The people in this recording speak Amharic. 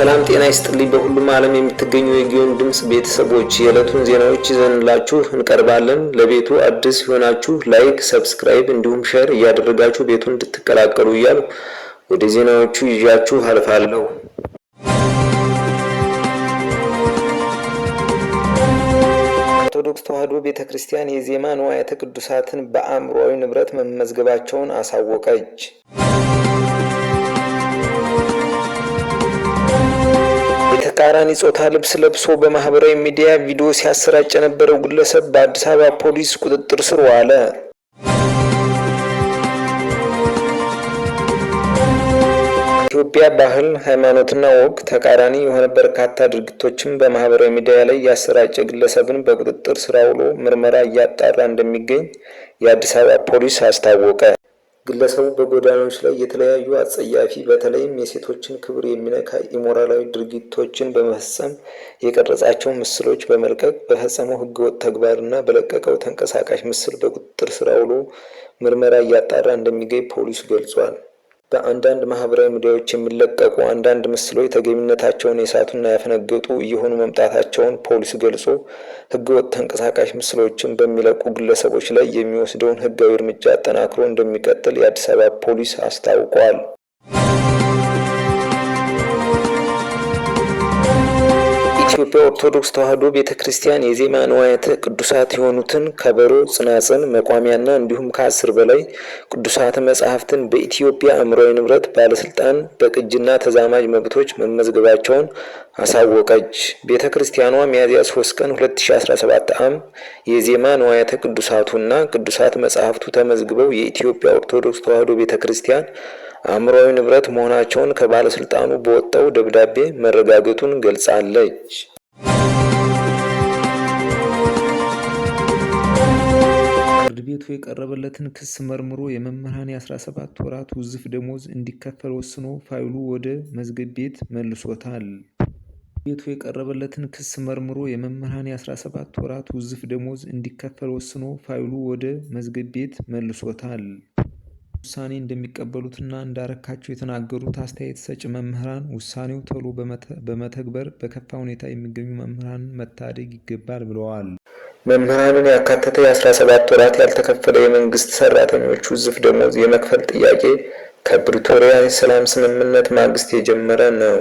ሰላም ጤና ይስጥልኝ። በሁሉም ዓለም የምትገኙ የጊዮን ድምጽ ቤተሰቦች የዕለቱን ዜናዎች ይዘንላችሁ እንቀርባለን። ለቤቱ አዲስ ሆናችሁ ላይክ፣ ሰብስክራይብ እንዲሁም ሼር እያደረጋችሁ ቤቱን እንድትቀላቀሉ እያልኩ ወደ ዜናዎቹ ይዣችሁ አልፋለሁ። ኦርቶዶክስ ተዋሕዶ ቤተክርስቲያን የዜማ ንዋያተ ቅዱሳትን በአእምሯዊ ንብረት መመዝገባቸውን አሳወቀች። የተቃራኒ ጾታ ልብስ ለብሶ በማህበራዊ ሚዲያ ቪዲዮ ሲያሰራጭ የነበረው ግለሰብ በአዲስ አበባ ፖሊስ ቁጥጥር ስር ዋለ። ኢትዮጵያ ባህል፣ ሃይማኖትና ወግ ተቃራኒ የሆነ በርካታ ድርጊቶችን በማህበራዊ ሚዲያ ላይ ያሰራጨ ግለሰብን በቁጥጥር ስር አውሎ ምርመራ እያጣራ እንደሚገኝ የአዲስ አበባ ፖሊስ አስታወቀ። ግለሰቡ በጎዳናዎች ላይ የተለያዩ አጸያፊ በተለይም የሴቶችን ክብር የሚነካ ኢሞራላዊ ድርጊቶችን በመፈጸም የቀረጻቸው ምስሎች በመልቀቅ በፈጸመው ህገወጥ ተግባርና በለቀቀው ተንቀሳቃሽ ምስል በቁጥጥር ስር አውሎ ምርመራ እያጣራ እንደሚገኝ ፖሊስ ገልጿል። በአንዳንድ ማህበራዊ ሚዲያዎች የሚለቀቁ አንዳንድ ምስሎች ተገቢነታቸውን የሳቱና ያፈነገጡ እየሆኑ መምጣታቸውን ፖሊስ ገልጾ ህገወጥ ተንቀሳቃሽ ምስሎችን በሚለቁ ግለሰቦች ላይ የሚወስደውን ህጋዊ እርምጃ አጠናክሮ እንደሚቀጥል የአዲስ አበባ ፖሊስ አስታውቋል። የኢትዮጵያ ኦርቶዶክስ ተዋሕዶ ቤተክርስቲያን የዜማ ንዋያተ ቅዱሳት የሆኑትን ከበሮ፣ ጽናጽን፣ መቋሚያና እንዲሁም ከ10 በላይ ቅዱሳት መጻሕፍትን በኢትዮጵያ አእምሯዊ ንብረት ባለስልጣን በቅጂና ተዛማጅ መብቶች መመዝገባቸውን አሳወቀች። ቤተክርስቲያኗ ሚያዝያ 3 ቀን 2017 ዓ.ም የዜማ ንዋያተ ቅዱሳቱና ቅዱሳት መጻሕፍቱ ተመዝግበው የኢትዮጵያ ኦርቶዶክስ ተዋሕዶ ቤተክርስቲያን አእምሯዊ ንብረት መሆናቸውን ከባለስልጣኑ በወጣው ደብዳቤ መረጋገጡን ገልጻለች። ፍርድ ቤቱ የቀረበለትን ክስ መርምሮ የመምህራን የ17 ወራት ውዝፍ ደሞዝ እንዲከፈል ወስኖ ፋይሉ ወደ መዝገብ ቤት መልሶታል። ቤቱ የቀረበለትን ክስ መርምሮ የመምህራን የ17 ወራት ውዝፍ ደሞዝ እንዲከፈል ወስኖ ፋይሉ ወደ መዝገብ ቤት መልሶታል። ውሳኔ እንደሚቀበሉትና እንዳረካቸው የተናገሩት አስተያየት ሰጭ መምህራን ውሳኔው ቶሎ በመተግበር በከፋ ሁኔታ የሚገኙ መምህራን መታደግ ይገባል ብለዋል። መምህራንን ያካተተ የ17 ወራት ያልተከፈለ የመንግስት ሰራተኞች ውዝፍ ደሞዝ የመክፈል ጥያቄ ከፕሪቶሪያ የሰላም ስምምነት ማግስት የጀመረ ነው።